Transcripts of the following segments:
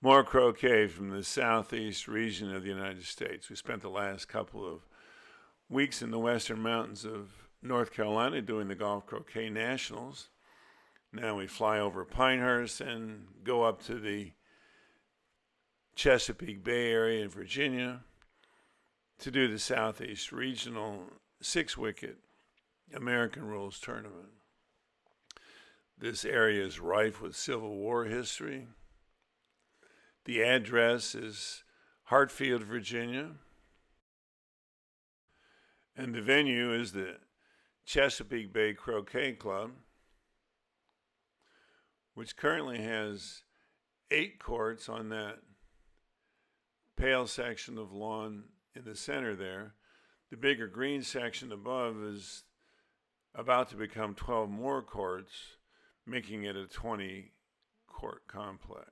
More croquet from the southeast region of the United States. We spent the last couple of weeks in the western mountains of North Carolina doing the Golf Croquet Nationals. Now we fly over Pinehurst and go up to the Chesapeake Bay area in Virginia to do the Southeast Regional 6-wicket American Rules Tournament. This area is rife with Civil War history. The address is Hartfield, Virginia. And the venue is the Chesapeake Bay Croquet Club, which currently has 8 courts on that pale section of lawn in the center there. The bigger green section above is about to become 12 more courts, making it a 20-court complex.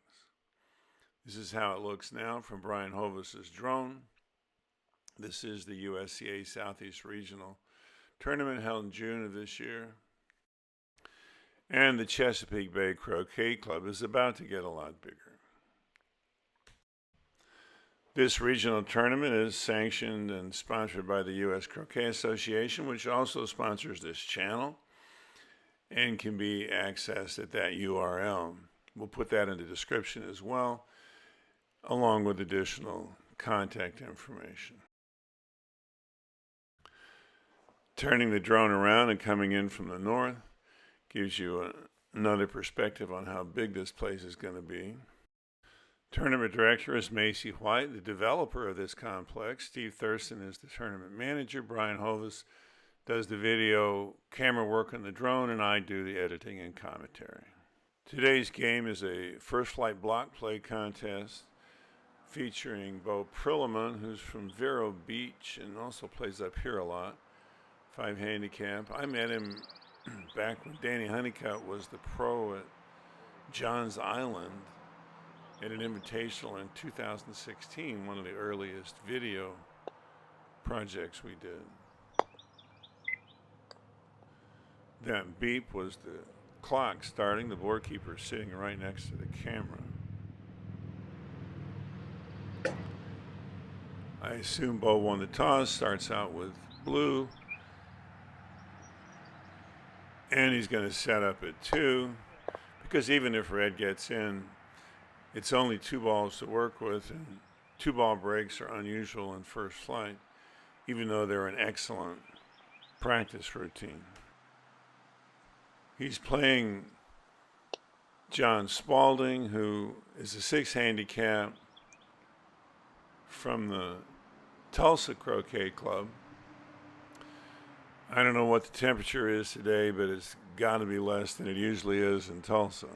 This is how it looks now from Brian Hovis's drone. This is the USCA Southeast Regional Tournament held in June of this year. And the Chesapeake Bay Croquet Club is about to get a lot bigger. This regional tournament is sanctioned and sponsored by the U.S. Croquet Association, which also sponsors this channel and can be accessed at that URL. We'll put that in the description as well, along with additional contact information. Turning the drone around and coming in from the north gives you another perspective on how big this place is going to be. Tournament director is Macey White, the developer of this complex. Steve Thurston is the tournament manager. Brian Hovis does the video camera work on the drone, and I do the editing and commentary. Today's game is a first flight block play contest featuring Bo Prillaman, who's from Vero Beach and also plays up here a lot, 5 handicap. I met him back when Danny Honeycutt was the pro at Johns Island at an invitational in 2016, one of the earliest video projects we did. That beep was the clock starting. The board keeper is sitting right next to the camera. I assume Bo won the toss, starts out with blue, and he's going to set up at 2, because even if red gets in, it's only 2 balls to work with, and 2-ball breaks are unusual in first flight, even though they're an excellent practice routine. He's playing Jon Spaulding, who is a 6 handicap from the Tulsa Croquet Club. I don't know what the temperature is today, but it's got to be less than it usually is in Tulsa.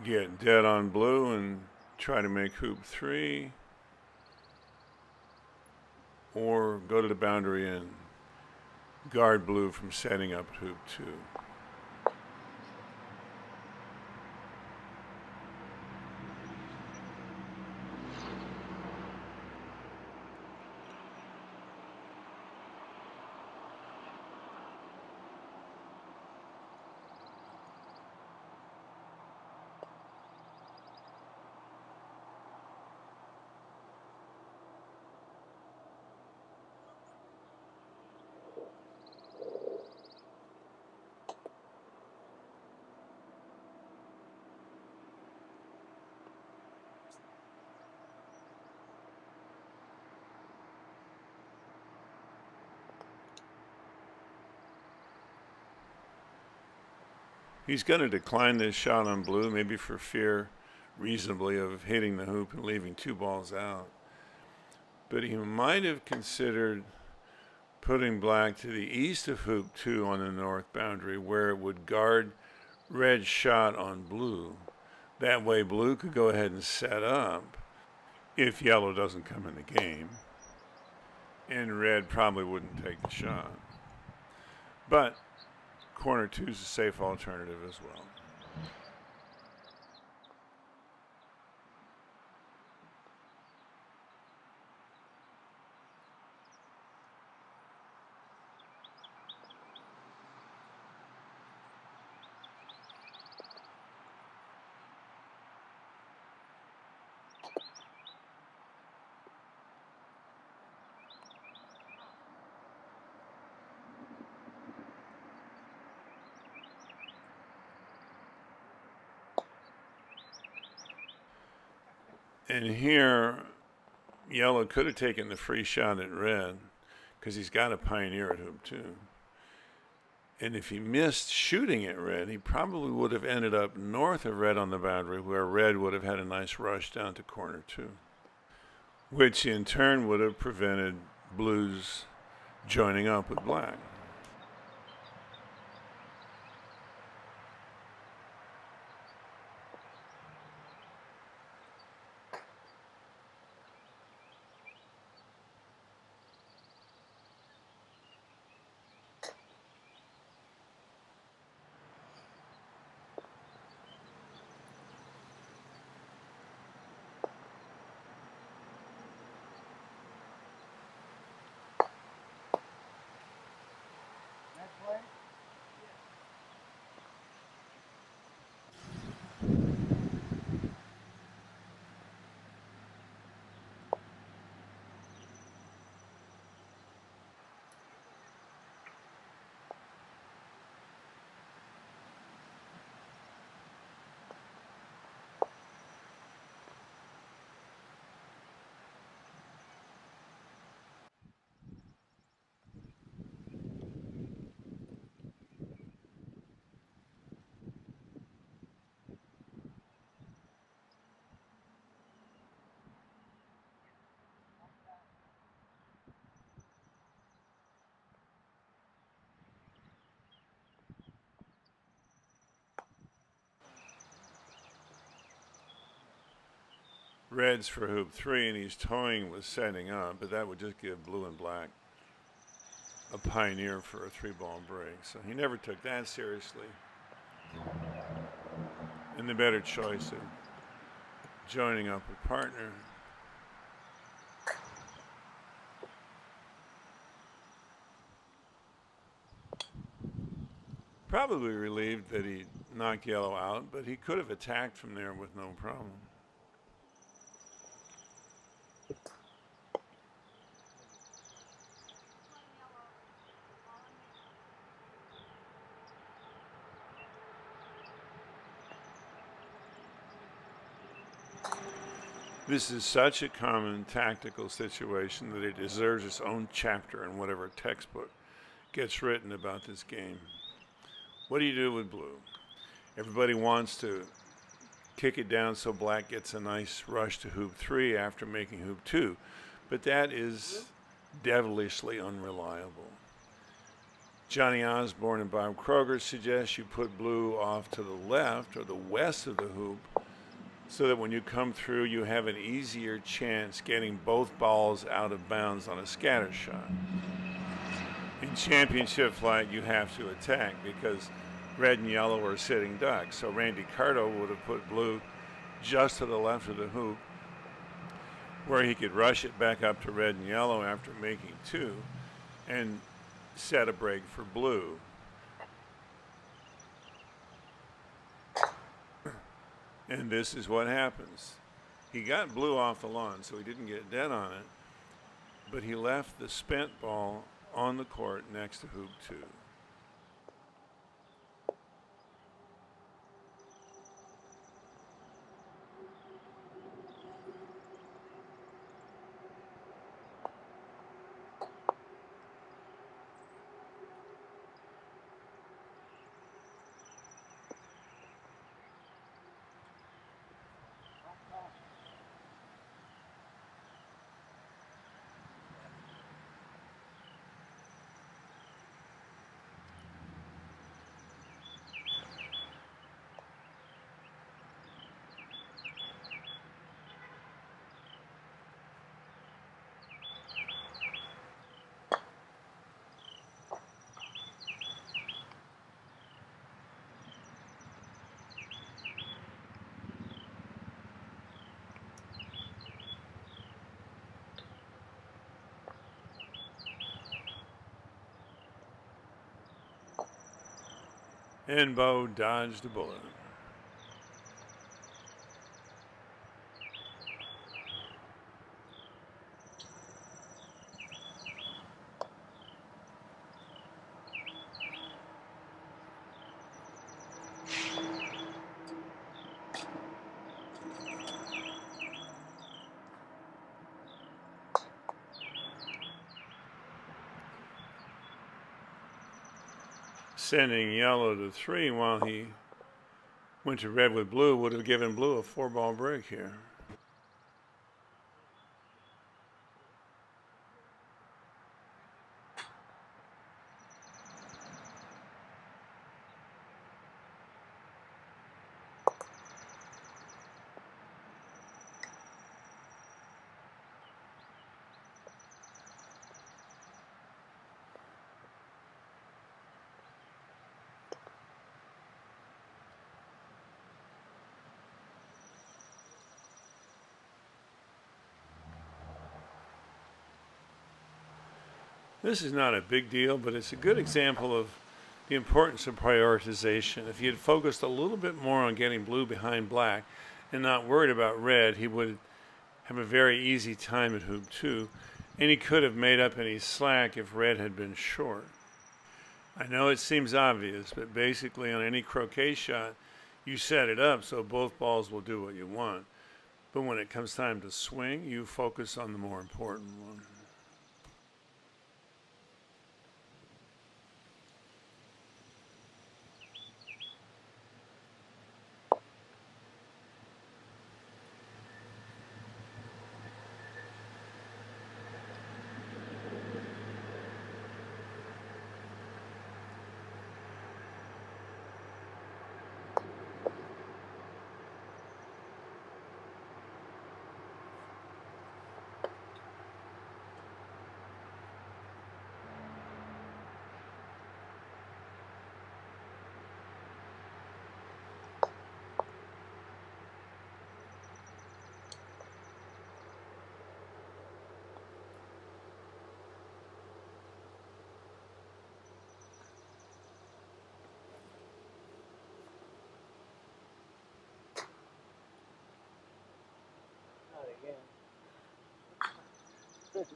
Get dead on blue and try to make hoop 3, or go to the boundary and guard blue from setting up hoop 2. He's going to decline this shot on blue, maybe for fear reasonably of hitting the hoop and leaving 2 balls out. But he might have considered putting black to the east of hoop 2 on the north boundary, where it would guard red's shot on blue. That way blue could go ahead and set up if yellow doesn't come in the game, and red probably wouldn't take the shot. But corner 2 is a safe alternative as well. And here, yellow could have taken the free shot at red because he's got a pioneer at hoop 2. And if he missed shooting at red, he probably would have ended up north of red on the boundary, where red would have had a nice rush down to corner 2, which in turn would have prevented blues joining up with black. Red's for hoop 3, and he's toying with setting up, but that would just give blue and black a pioneer for a 3-ball break. So he never took that seriously. And the better choice of joining up with partner. Probably relieved that he knocked yellow out, but he could have attacked from there with no problem. This is such a common tactical situation that it deserves its own chapter in whatever textbook gets written about this game. What do you do with blue? Everybody wants to kick it down so black gets a nice rush to hoop 3 after making hoop 2, but that is devilishly unreliable. Johnny Osborne and Bob Kroger suggest you put blue off to the left or the west of the hoop, so that when you come through, you have an easier chance getting both balls out of bounds on a scatter shot. In championship flight, you have to attack because red and yellow are sitting ducks. So Randy Cardo would have put blue just to the left of the hoop, where he could rush it back up to red and yellow after making 2 and set a break for blue. And this is what happens. He got blue off the lawn, so he didn't get dead on it, but he left the spent ball on the court next to hoop 2. And Bo dodged a bullet. Sending yellow to 3 while he went to red with blue would have given blue a 4-ball break here. This is not a big deal, but it's a good example of the importance of prioritization. If he had focused a little bit more on getting blue behind black and not worried about red, he would have a very easy time at hoop 2, and he could have made up any slack if red had been short. I know it seems obvious, but basically on any croquet shot, you set it up so both balls will do what you want. But when it comes time to swing, you focus on the more important one.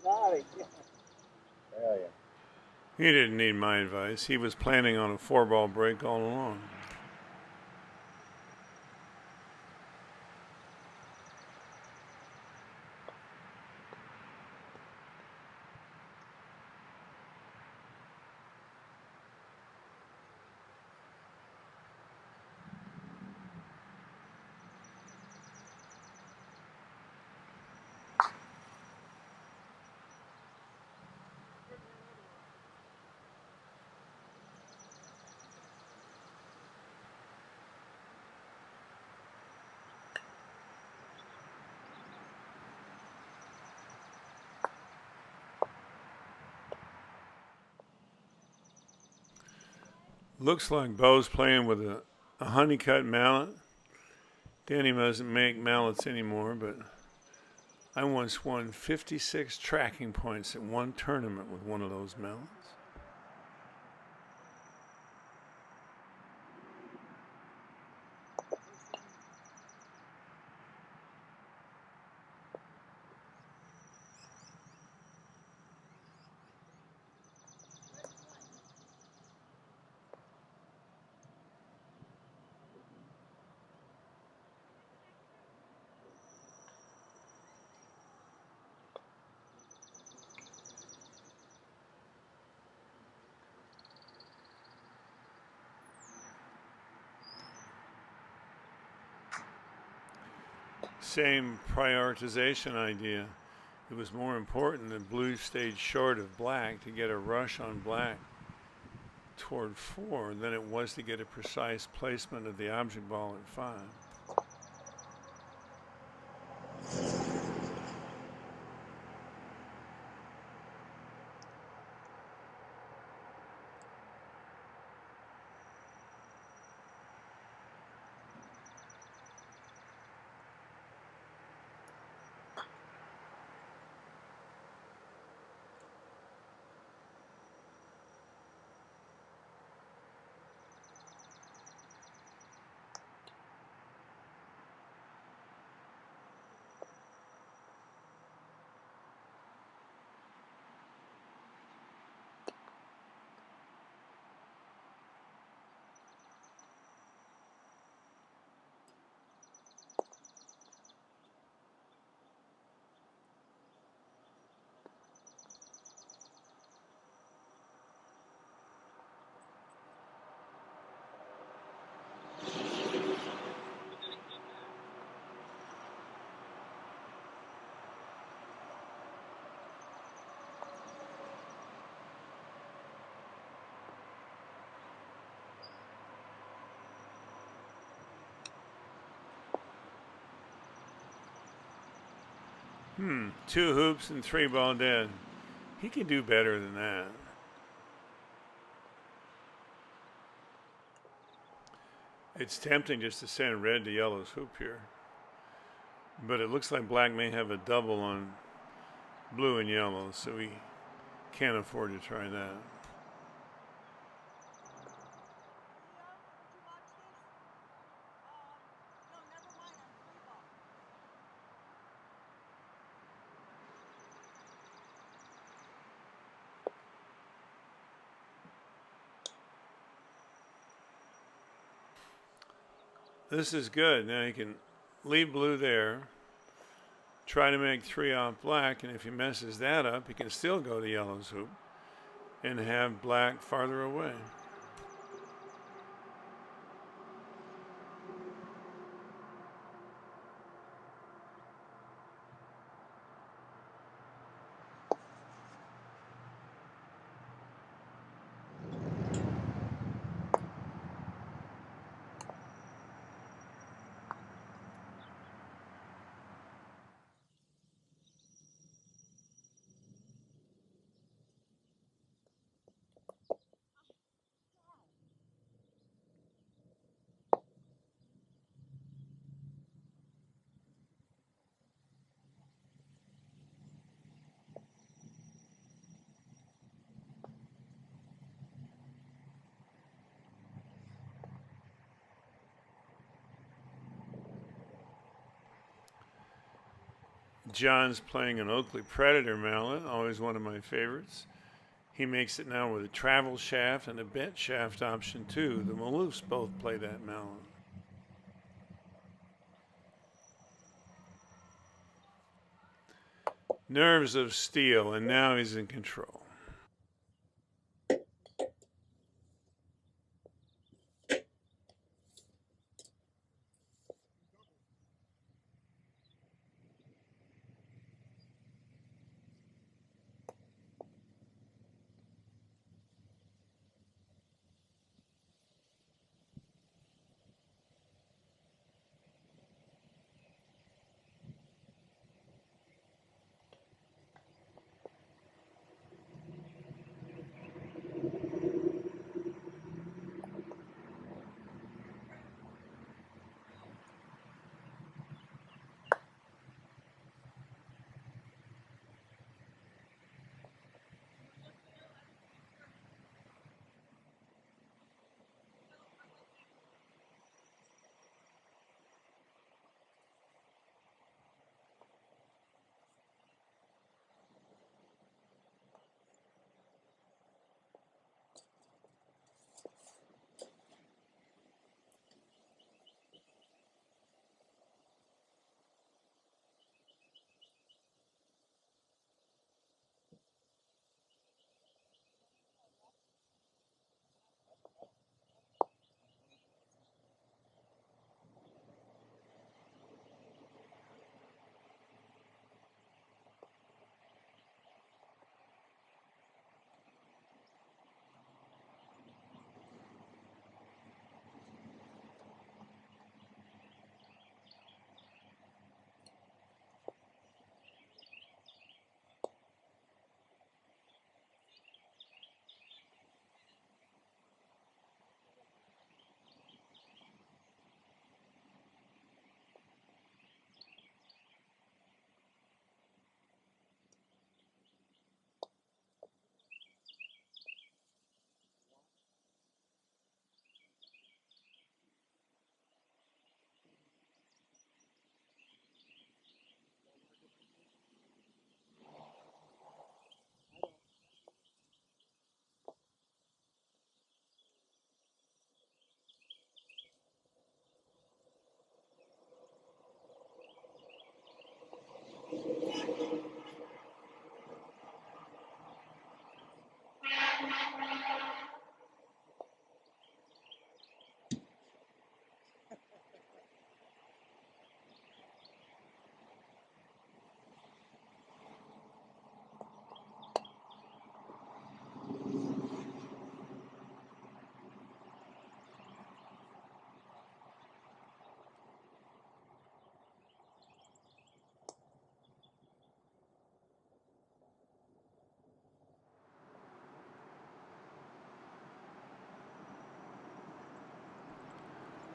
Not again. Hell yeah. He didn't need my advice. He was planning on a 4-ball break all along. Looks like Bo's playing with a honeycut mallet. Danny doesn't make mallets anymore, but I once won 56 tracking points at one tournament with one of those mallets. Same prioritization idea. It was more important that blue stayed short of black to get a rush on black toward 4 than it was to get a precise placement of the object ball at 5. 2 hoops and 3 ball dead. He can do better than that. It's tempting just to send red to yellow's hoop here. But it looks like black may have a double on blue and yellow, so we can't afford to try that. This is good. Now you can leave blue there, try to make 3 off black, and if he messes that up, he can still go to yellow's hoop and have black farther away. Jon's playing an Oakley Predator mallet, always one of my favorites. He makes it now with a travel shaft and a bent shaft option too. The Maloofs both play that mallet. Nerves of steel, and now he's in control.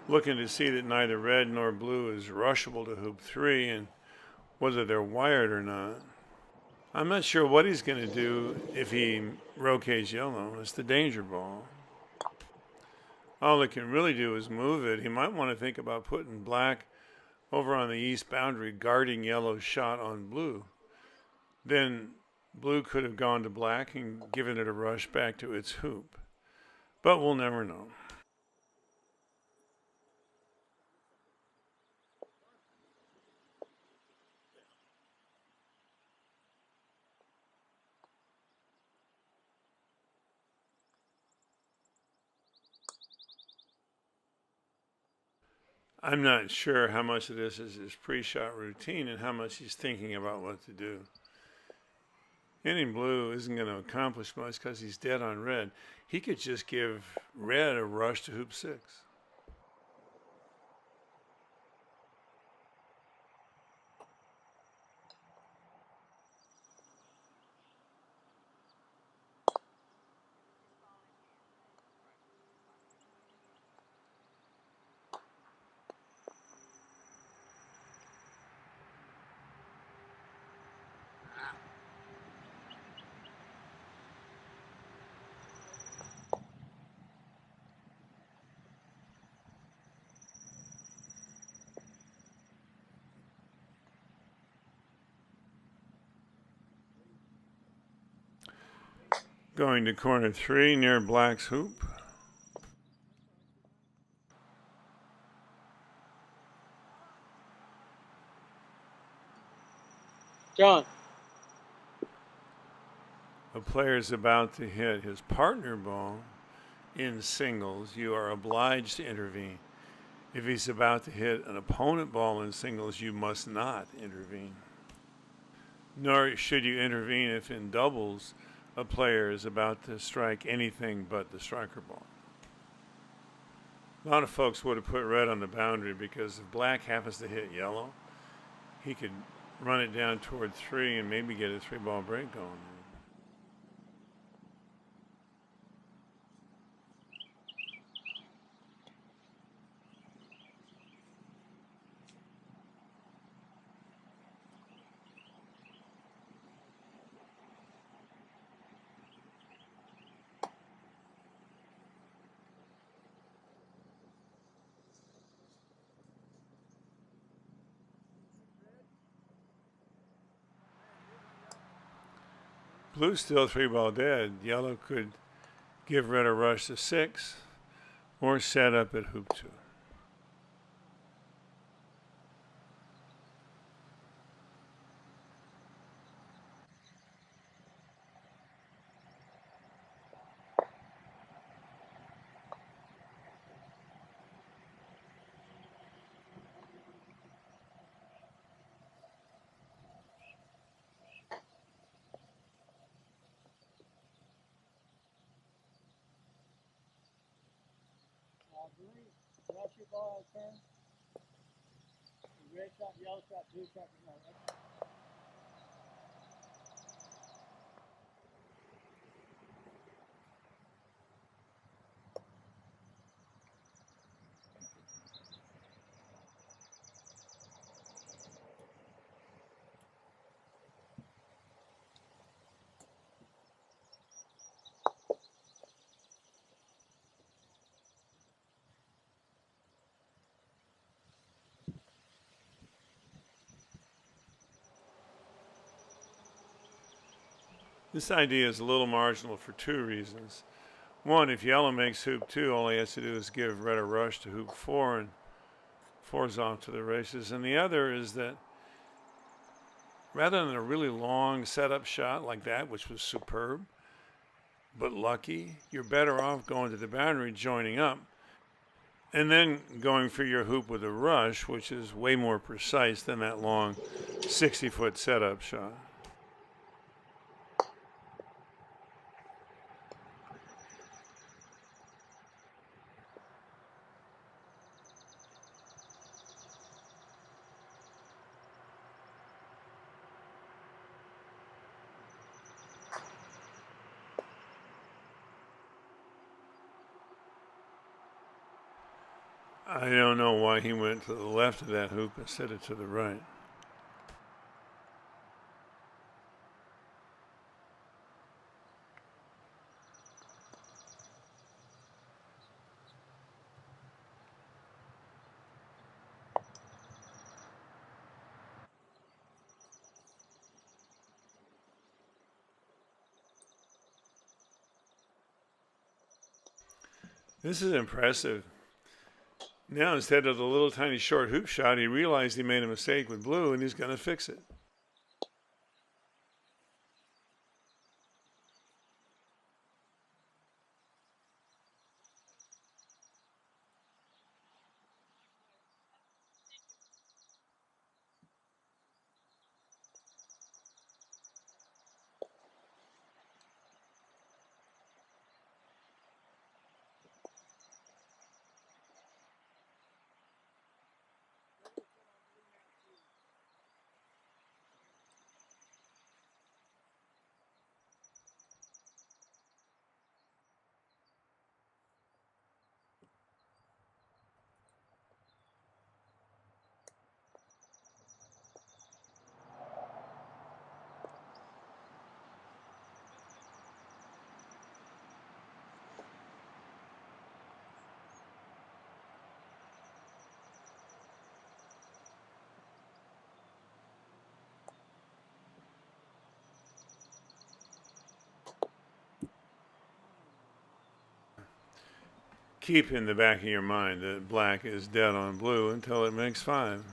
looking to see that neither red nor blue is rushable to hoop 3 and whether they're wired or not. I'm not sure what he's going to do if he rotates yellow. It's the danger ball. All it can really do is move it. He might want to think about putting black over on the east boundary, guarding yellow's shot on blue. Then blue could have gone to black and given it a rush back to its hoop. But we'll never know. I'm not sure how much of this is his pre-shot routine and how much he's thinking about what to do. Hitting blue isn't going to accomplish much because he's dead on red. He could just give red a rush to hoop 6. Going to corner 3 near black's hoop. Jon. A player is about to hit his partner ball in singles. You are obliged to intervene. If he's about to hit an opponent ball in singles, you must not intervene. Nor should you intervene if in doubles a player is about to strike anything but the striker ball. A lot of folks would have put red on the boundary because if black happens to hit yellow, he could run it down toward 3 and maybe get a 3-ball break going. Blue's still 3-ball dead. Yellow could give red a rush to 6 or set up at hoop 2. That's your ball, turn. Red shot, yellow shot, blue shot, This idea is a little marginal for 2 reasons. One, if yellow makes hoop 2, all he has to do is give red a rush to hoop 4 and 4's off to the races. And the other is that rather than a really long setup shot like that, which was superb but lucky, you're better off going to the boundary, joining up, and then going for your hoop with a rush, which is way more precise than that long 60-foot setup shot. I don't know why he went to the left of that hoop instead of to the right. This is impressive. Now, instead of the little tiny short hoop shot, he realized he made a mistake with blue and he's going to fix it. Keep in the back of your mind that black is dead on blue until it makes 5.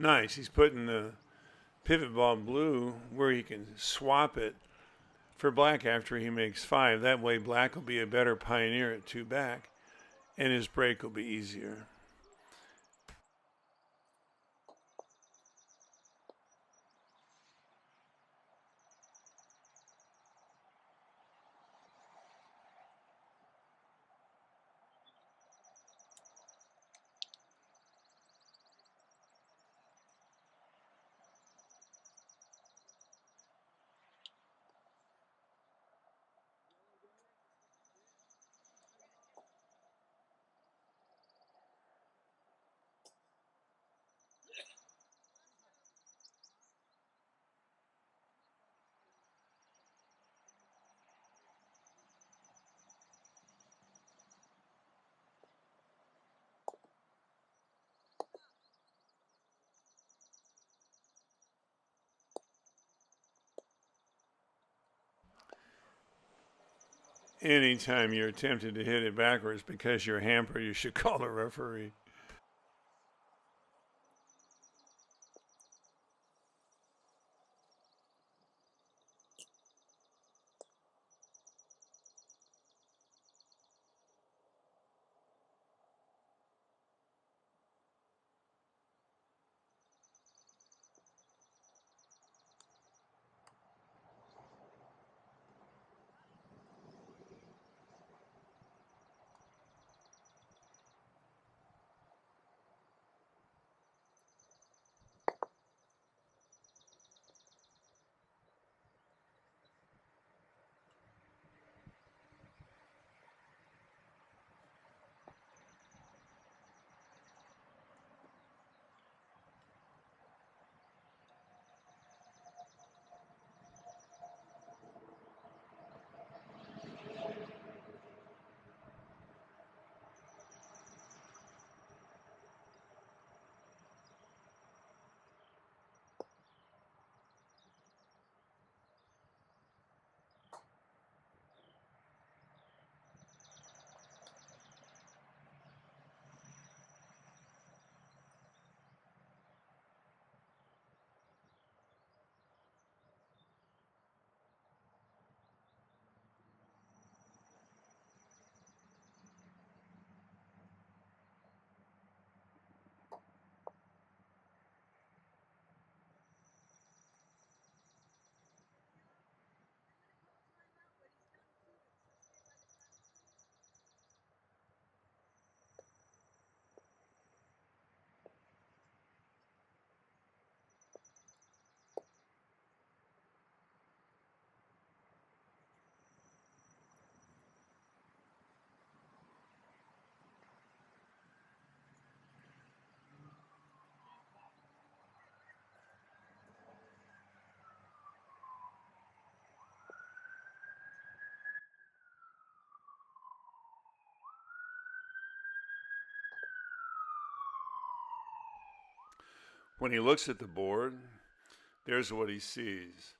Nice. He's putting the pivot ball blue where he can swap it for black after he makes 5. That way black will be a better pioneer at 2 back, and his break will be easier. Anytime you're tempted to hit it backwards because you're hampered, you should call the referee. When he looks at the board, there's what he sees.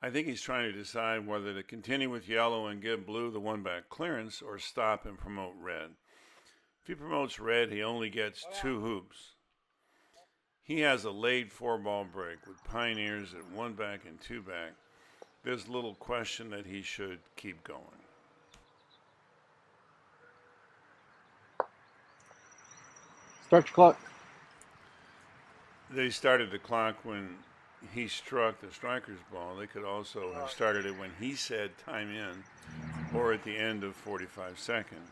I think he's trying to decide whether to continue with yellow and give blue the 1 back clearance or stop and promote red. If he promotes red, he only gets 2 hoops. He has a late 4-ball break with pioneers at 1 back and 2 back. There's little question that he should keep going. Start your clock. They started the clock when he struck the striker's ball. They could also have started it when he said time in or at the end of 45 seconds.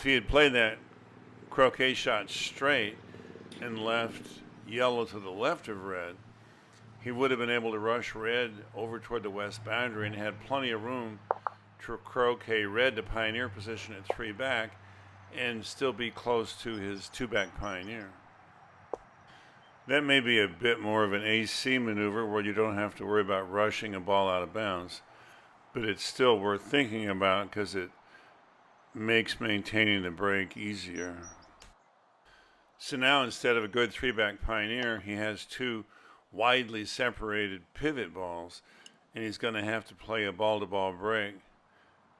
If he had played that croquet shot straight and left yellow to the left of red, he would have been able to rush red over toward the west boundary and had plenty of room to croquet red to pioneer position at 3 back and still be close to his 2 back pioneer. That may be a bit more of an AC maneuver where you don't have to worry about rushing a ball out of bounds, but it's still worth thinking about because it makes maintaining the break easier. So now instead of a good 3 back pioneer, he has 2 widely separated pivot balls, and he's going to have to play a ball-to-ball break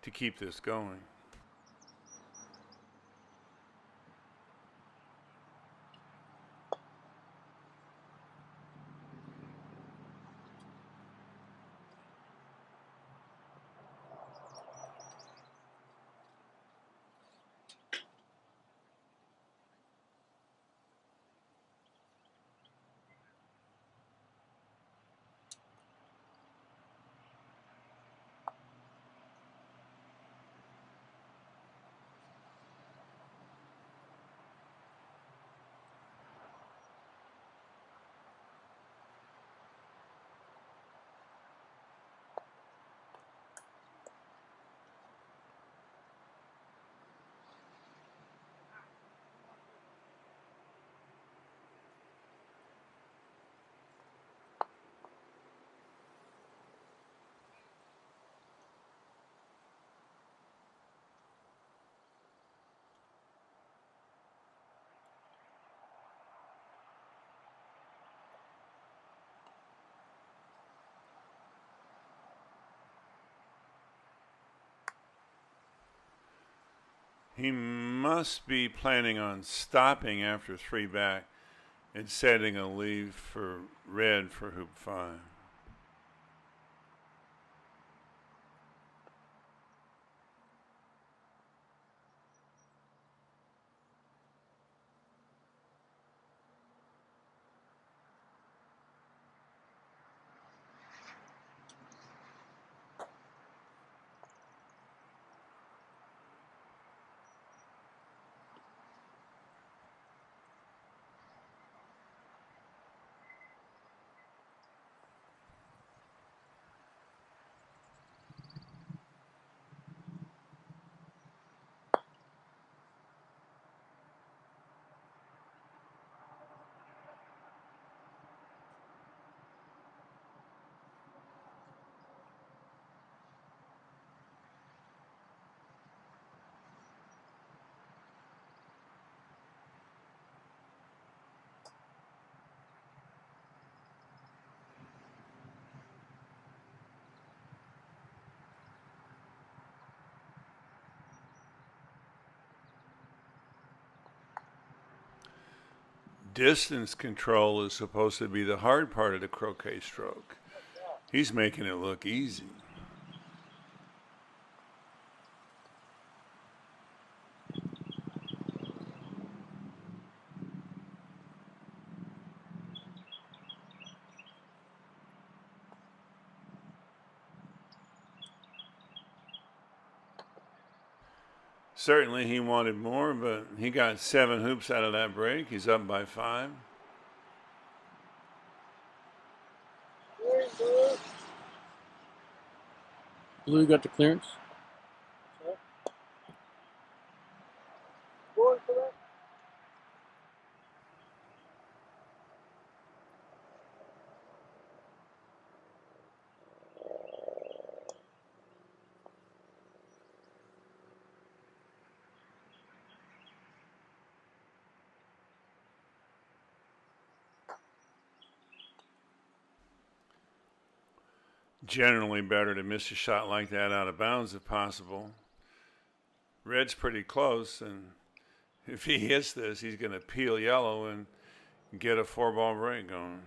to keep this going. He must be planning on stopping after 3 back and setting a leave for red for hoop 5. Distance control is supposed to be the hard part of the croquet stroke. He's making it look easy. Certainly he wanted more, but he got 7 hoops out of that break. He's up by 5. Blue got the clearance. Generally better to miss a shot like that out of bounds if possible. Red's pretty close, and if he hits this, he's going to peel yellow and get a 4-ball break going.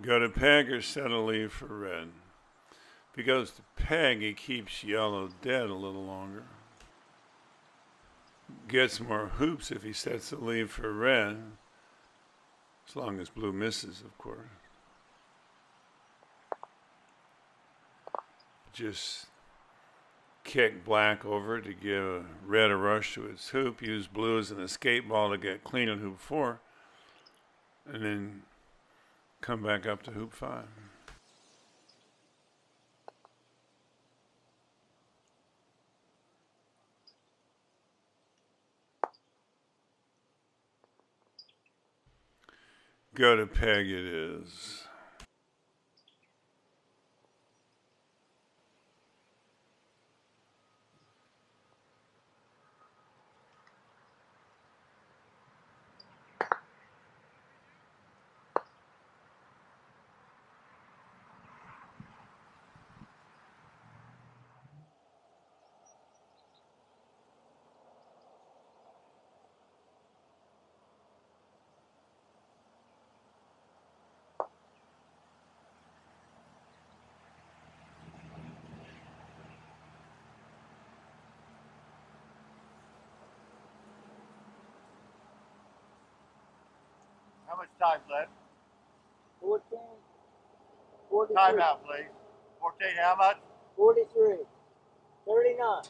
Go to peg or set a lead for red. If he goes to peg, he keeps yellow dead a little longer. Gets more hoops if he sets a lead for red, as long as blue misses, of course. Just kick black over to give red a rush to its hoop. Use blue as an escape ball to get clean at hoop 4. And then come back up to hoop 5. Go to peg it is. How much time left? 14, 43. Timeout, please. 14, how much? 43, 39.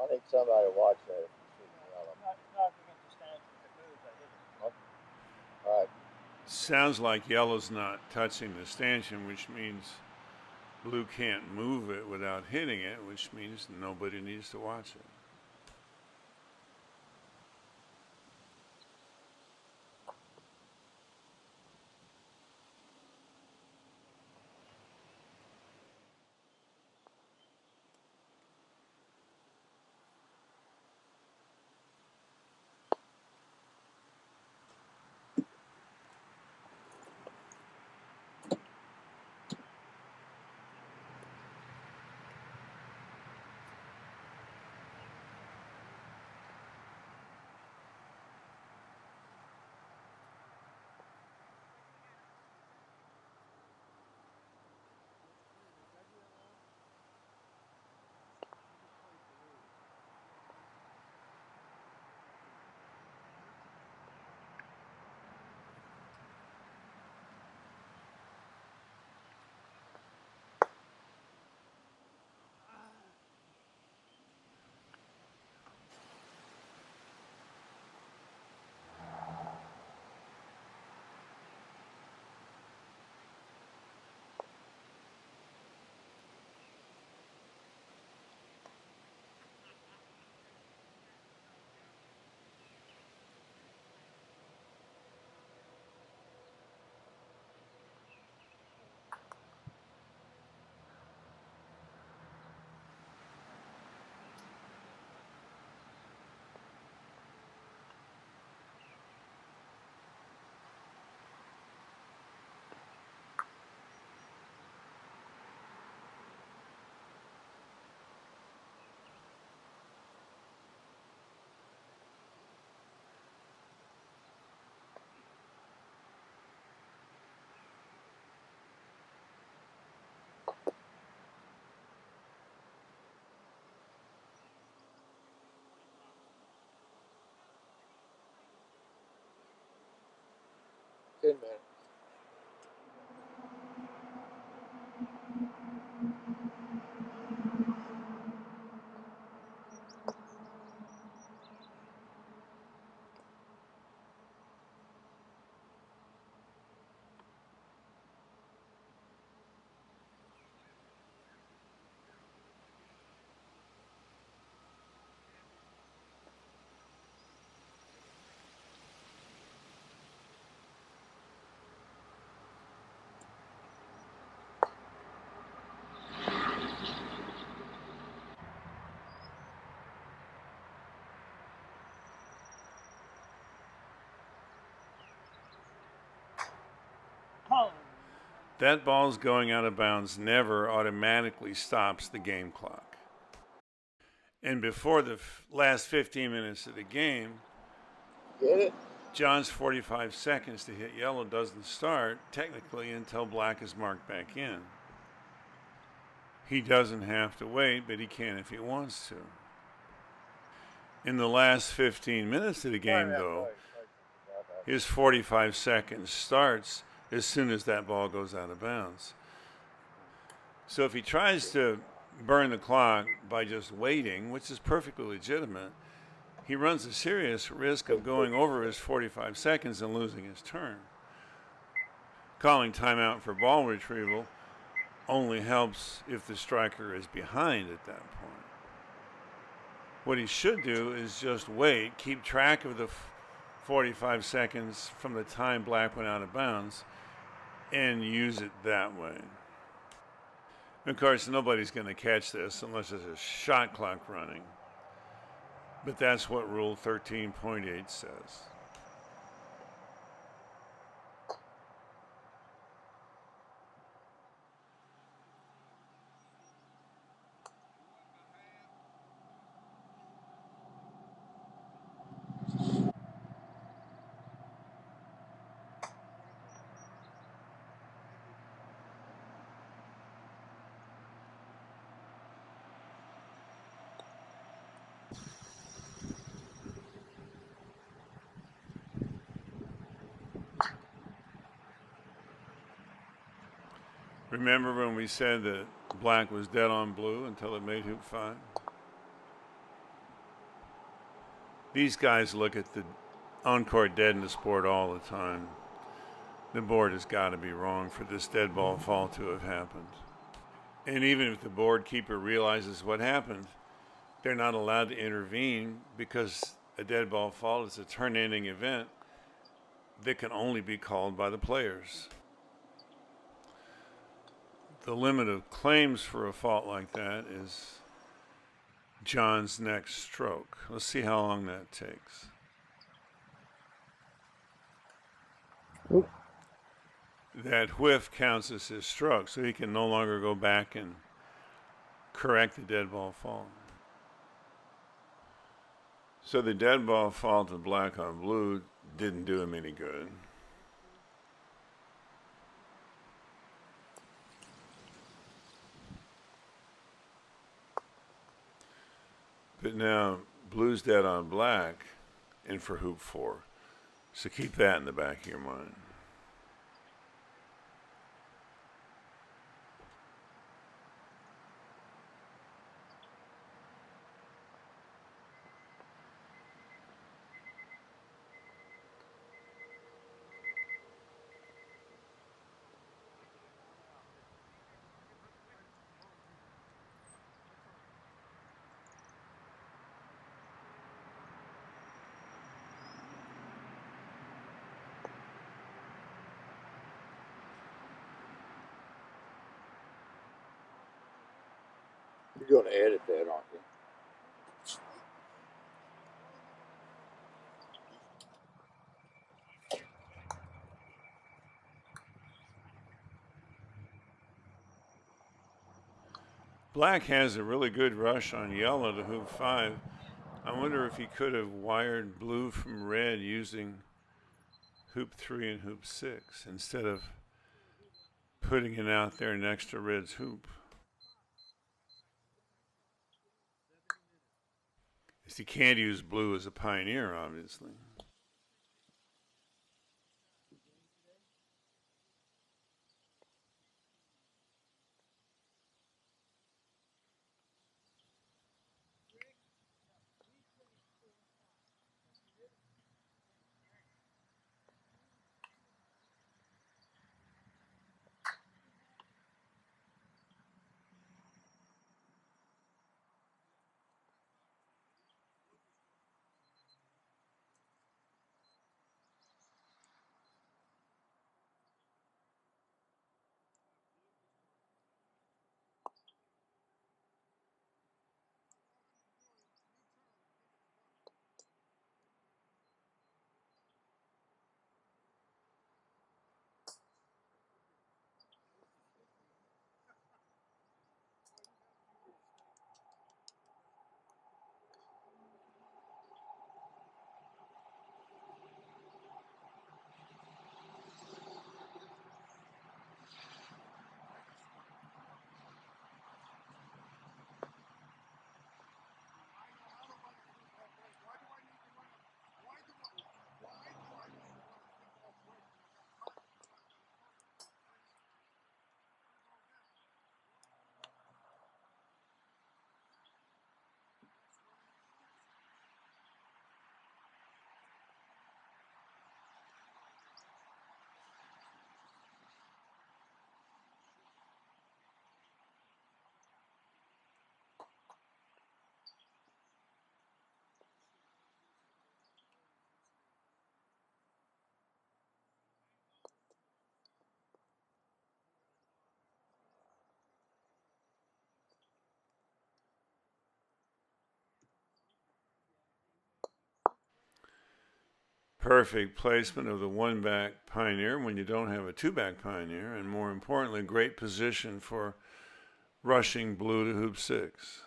I think somebody watch that. Not against the stands if it moves, I hit it. All right. Sounds like yellow's not touching the stanchion, which means blue can't move it without hitting it, which means nobody needs to watch it. Good man. That ball's going out of bounds never automatically stops the game clock. And before the last 15 minutes of the game, Get it? Jon's 45 seconds to hit yellow doesn't start technically until black is marked back in. He doesn't have to wait, but he can if he wants to. In the last 15 minutes of the game, though, his 45 seconds starts as soon as that ball goes out of bounds. So if he tries to burn the clock by just waiting, which is perfectly legitimate, he runs a serious risk of going over his 45 seconds and losing his turn. Calling timeout for ball retrieval only helps if the striker is behind at that point. What he should do is just wait, keep track of the 45 seconds from the time black went out of bounds, and use it that way. Of course, nobody's going to catch this unless there's a shot clock running. But that's what Rule 13.8 says. Remember when we said that black was dead on blue until it made hoop 5? These guys look at the on-court deadness board all the time. The board has got to be wrong for this dead ball fall to have happened. And even if the board keeper realizes what happened, they're not allowed to intervene because a dead ball fall is a turn-ending event that can only be called by the players. The limit of claims for a fault like that is Jon's next stroke. Let's see how long that takes. Oop. That whiff counts as his stroke, so he can no longer go back and correct the dead ball fall. So the dead ball fall to black on blue didn't do him any good. But now blue's dead on black and for hoop 4. So keep that in the back of your mind. You're going to edit that, aren't you? Black has a really good rush on yellow to hoop 5. I wonder if he could have wired blue from red using hoop 3 and hoop 6 instead of putting it out there next to red's hoop. Because he can't use blue as a pioneer, obviously. Perfect placement of the one-back pioneer when you don't have a two-back pioneer, and more importantly, great position for rushing blue to hoop 6.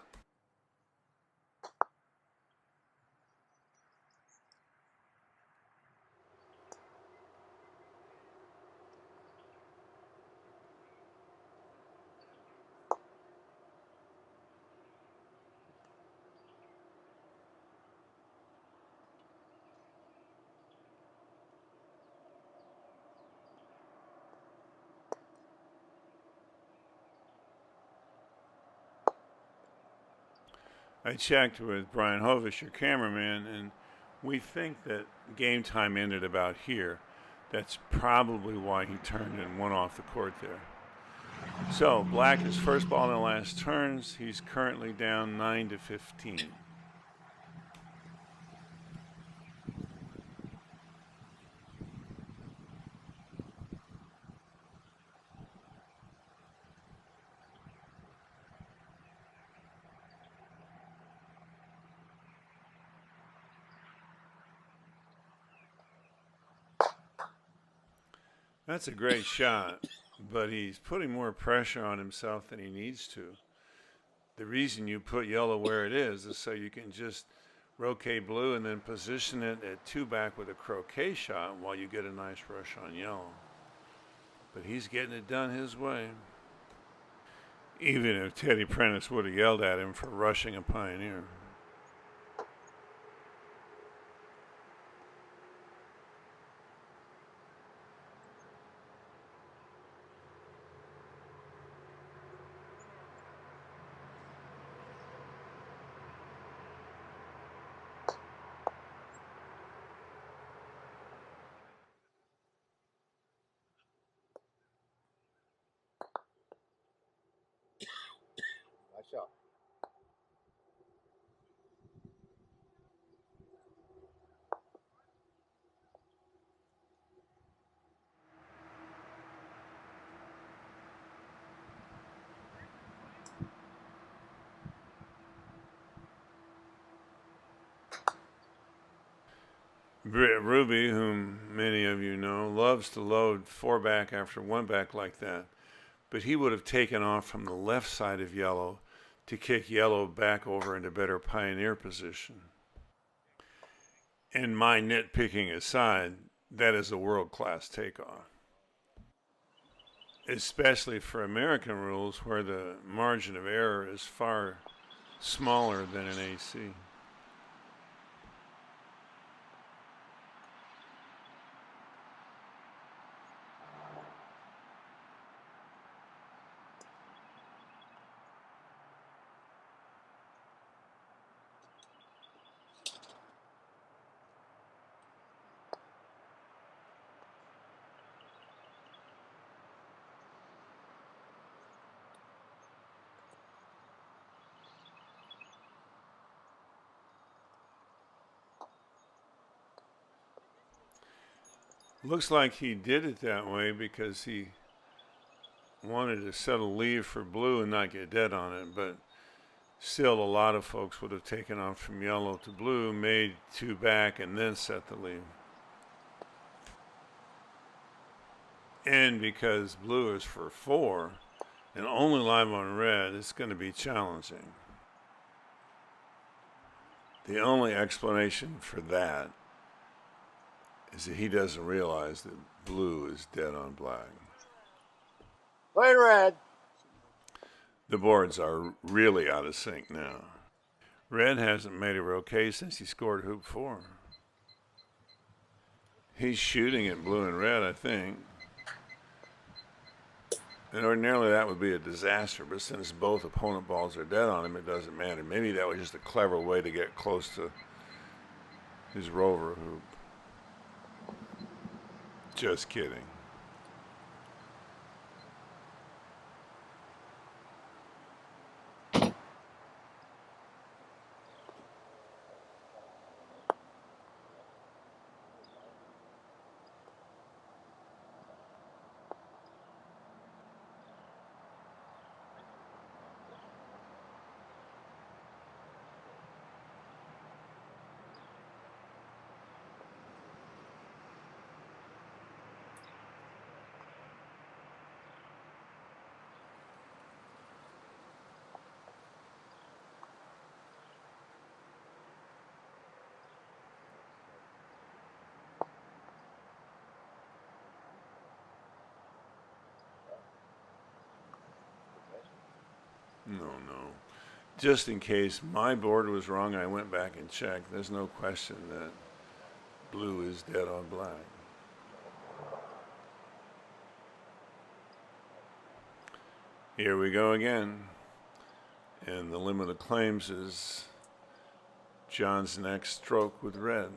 I checked with Brian Hovis, your cameraman, and we think that game time ended about here. That's probably why he turned and went off the court there. So black is first ball in the last turns. He's currently down 9-15. That's a great shot, but he's putting more pressure on himself than he needs to. The reason you put yellow where it is so you can just rotate blue and then position it at two back with a croquet shot while you get a nice rush on yellow. But he's getting it done his way. Even if Teddy Prentice would have yelled at him for rushing a pioneer. Nice shot. Ruby, whom many of you know, loves to load four back after one back like that. But he would have taken off from the left side of yellow to kick yellow back over into better pioneer position. And my nitpicking aside, that is a world-class takeoff. Especially for American rules where the margin of error is far smaller than in AC. Looks like he did it that way because he wanted to settle leave for blue and not get dead on it, but still a lot of folks would have taken off from yellow to blue, made two back, and then set the leave. And because blue is for 4 and only live on red, it's going to be challenging. The only explanation for that is that he doesn't realize that blue is dead on black. Play red. The boards are really out of sync now. Red hasn't made a roquet since he scored hoop 4. He's shooting at blue and red, I think. And ordinarily that would be a disaster, but since both opponent balls are dead on him, it doesn't matter. Maybe that was just a clever way to get close to his rover hoop. Just kidding. No. Just in case my board was wrong, I went back and checked. There's no question that blue is dead on black. Here we go again. And the limit of claims is Jon's next stroke with red.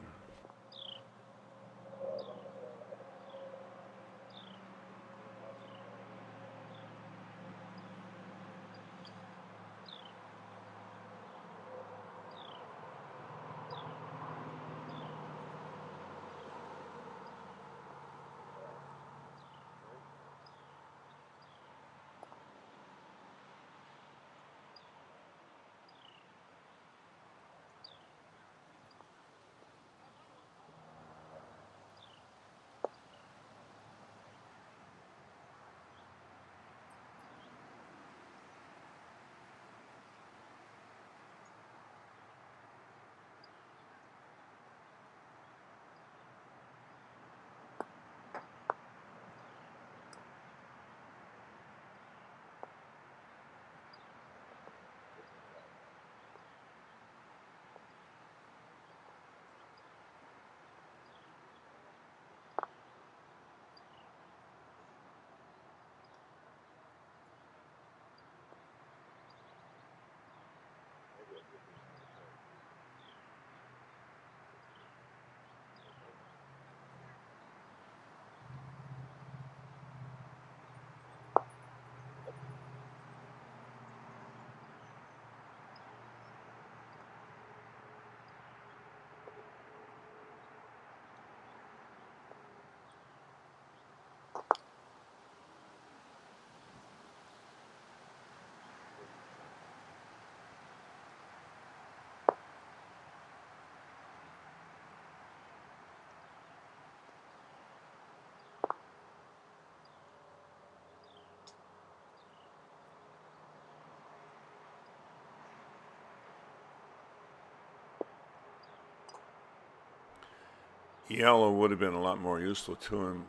Yellow would have been a lot more useful to him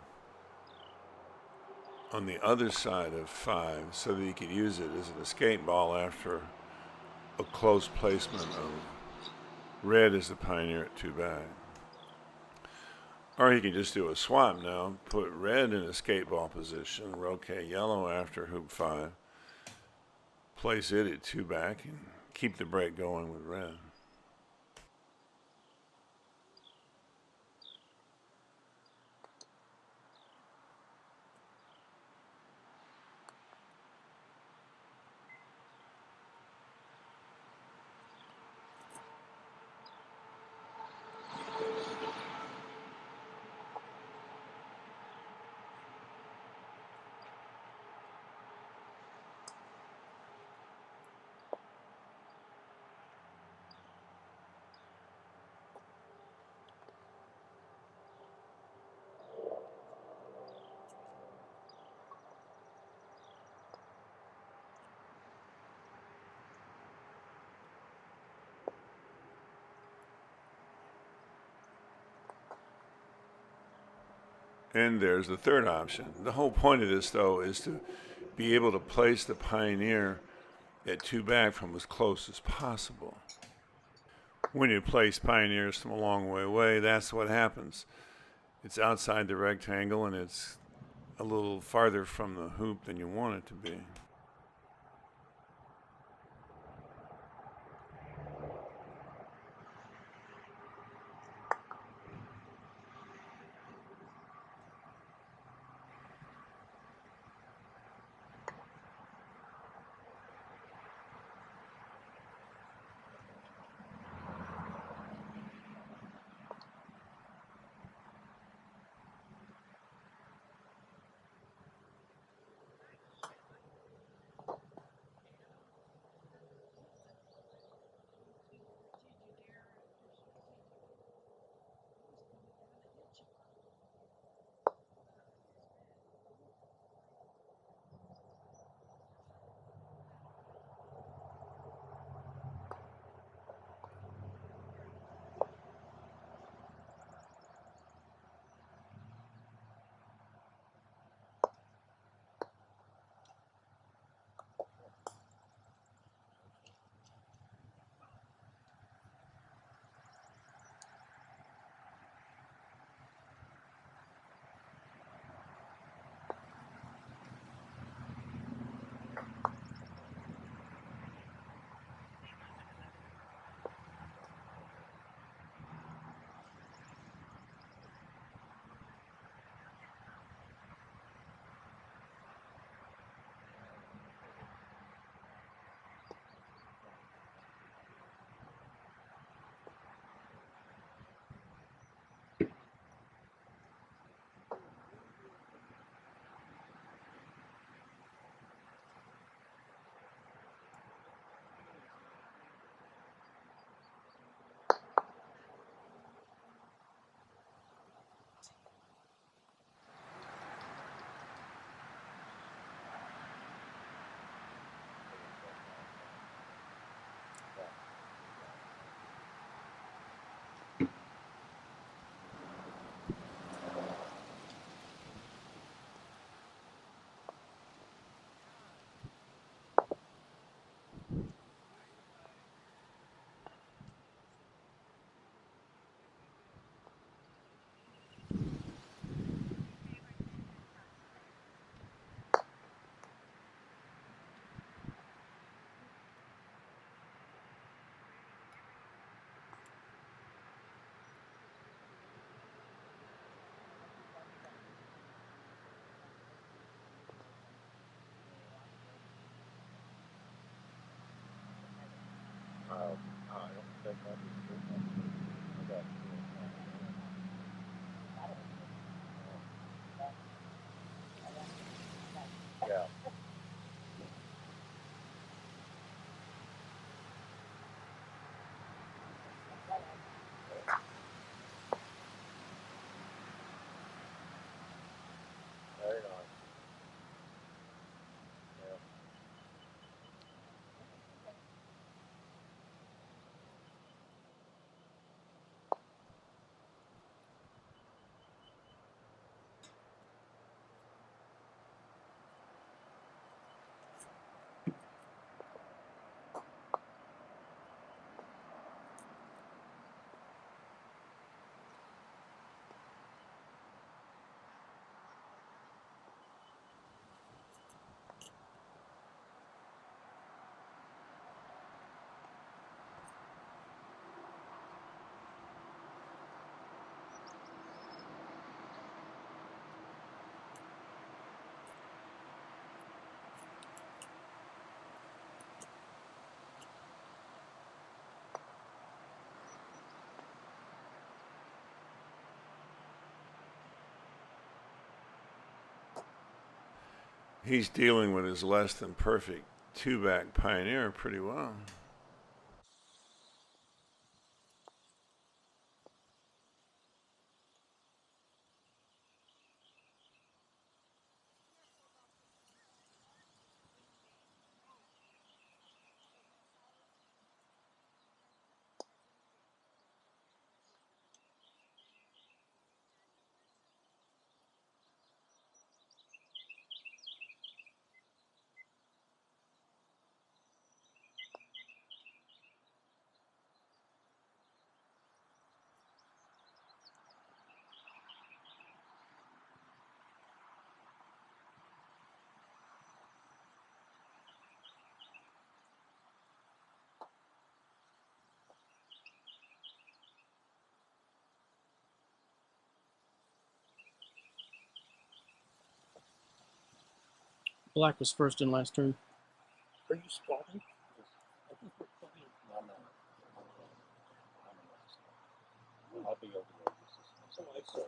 on the other side of 5 so that he could use it as an escape ball after a close placement of red as the pioneer at 2 back. Or he could just do a swap now, put red in escape ball position, rotate yellow after hoop 5, place it at 2 back, and keep the break going with red. And there's the third option. The whole point of this, though, is to be able to place the pioneer at 2 back from as close as possible. When you place pioneers from a long way away, that's what happens. It's outside the rectangle and it's a little farther from the hoop than you want it to be. Yeah. Very nice. Yeah. He's dealing with his less than perfect two-back Pioneer pretty well. Black was first in last turn. Are you Spaulding? I think we're playing. No, no. I'll be over there. So I saw.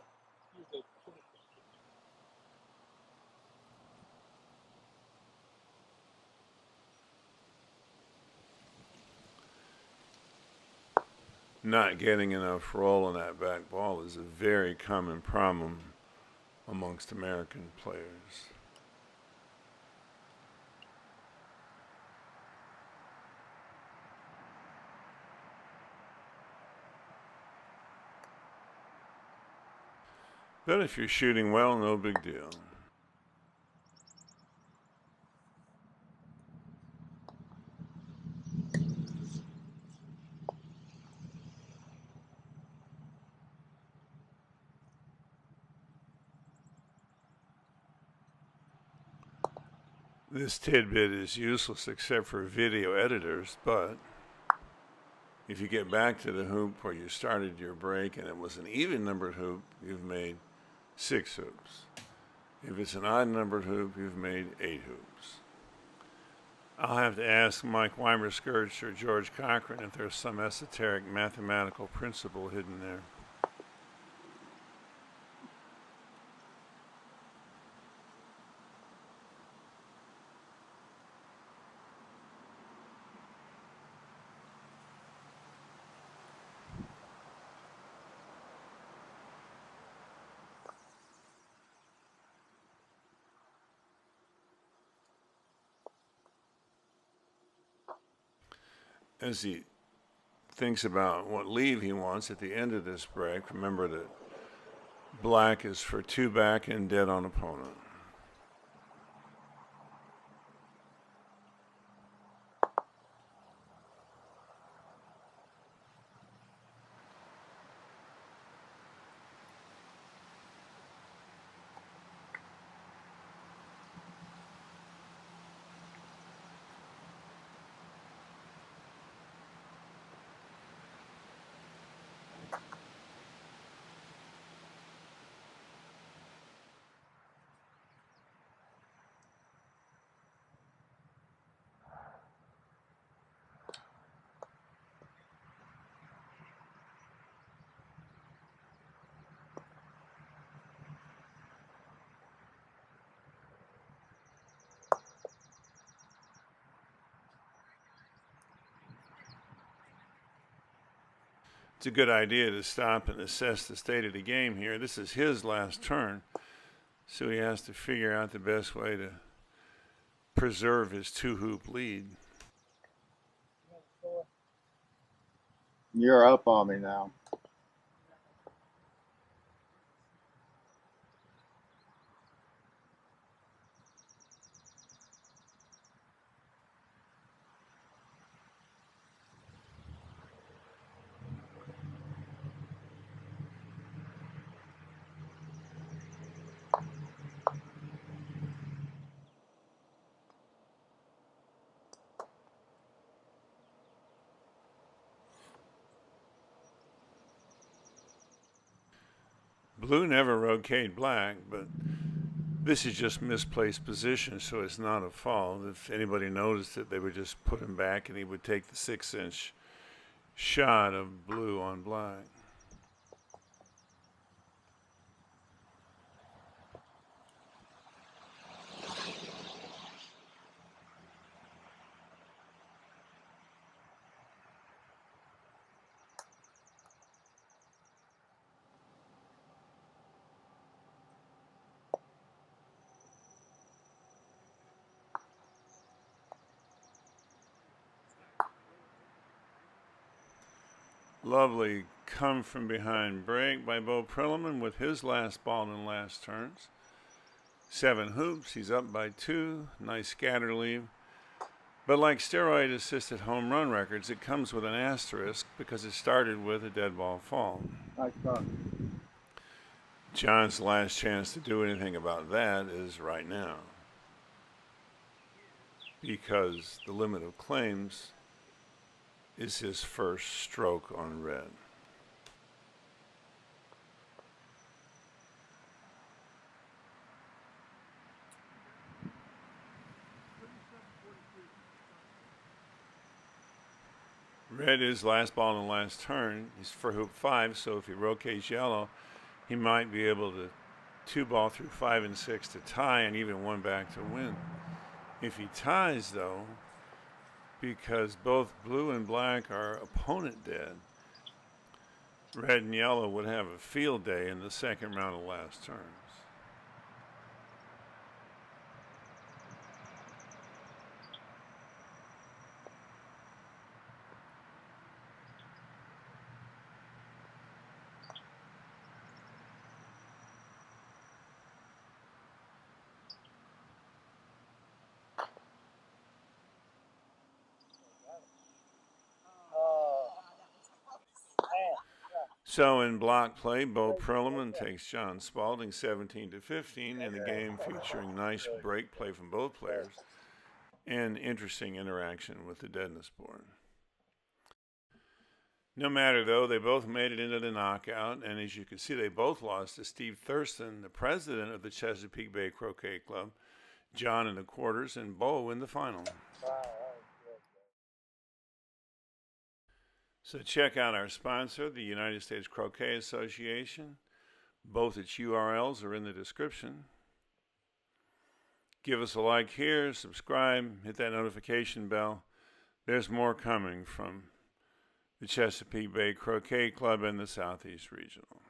You go. Not getting enough roll on that back ball is a very common problem amongst American players. But if you're shooting well, no big deal. This tidbit is useless except for video editors, but if you get back to the hoop where you started your break and it was an even numbered hoop, you've made 6 hoops. If it's an odd numbered hoop, you've made 8 hoops. I'll have to ask Mike Weimer-Skirch or George Cochran if there's some esoteric mathematical principle hidden there. As he thinks about what leave he wants at the end of this break, remember that black is for 2 back and dead on opponent. it's a good idea to stop and assess the state of the game here. This is his last turn, so he has to figure out the best way to preserve his 2-hoop lead. You're up on me now. Blue never roquette black, but this is just misplaced position, so it's not a fault. If anybody noticed it, they would just put him back and he would take the 6-inch shot of blue on black. Lovely come from behind break by Bo Prillaman with his last ball and last turns. 7 hoops, he's up by 2, nice scatter leave. But like steroid-assisted home run records, it comes with an asterisk because it started with a dead ball fall. Nice run. Jon's last chance to do anything about that is right now, because the limit of claims is his first stroke on red. Red is last ball and last turn. He's for hoop 5, so if he roquettes yellow, he might be able to 2-ball through 5 and 6 to tie and even 1 back to win. If he ties, though, because both blue and black are opponent dead, red and yellow would have a field day in the second round of last turns. So in block play, Bo Prillaman takes Jon Spaulding 17-15 in a game featuring nice break play from both players and interesting interaction with the deadness board. No matter, though, they both made it into the knockout, and as you can see, they both lost to Steve Thurston, the president of the Chesapeake Bay Croquet Club, Jon in the quarters, and Bo in the final. So check out our sponsor, the United States Croquet Association. Both its URLs are in the description. Give us a like here, subscribe, hit that notification bell. There's more coming from the Chesapeake Bay Croquet Club and the Southeast Regional.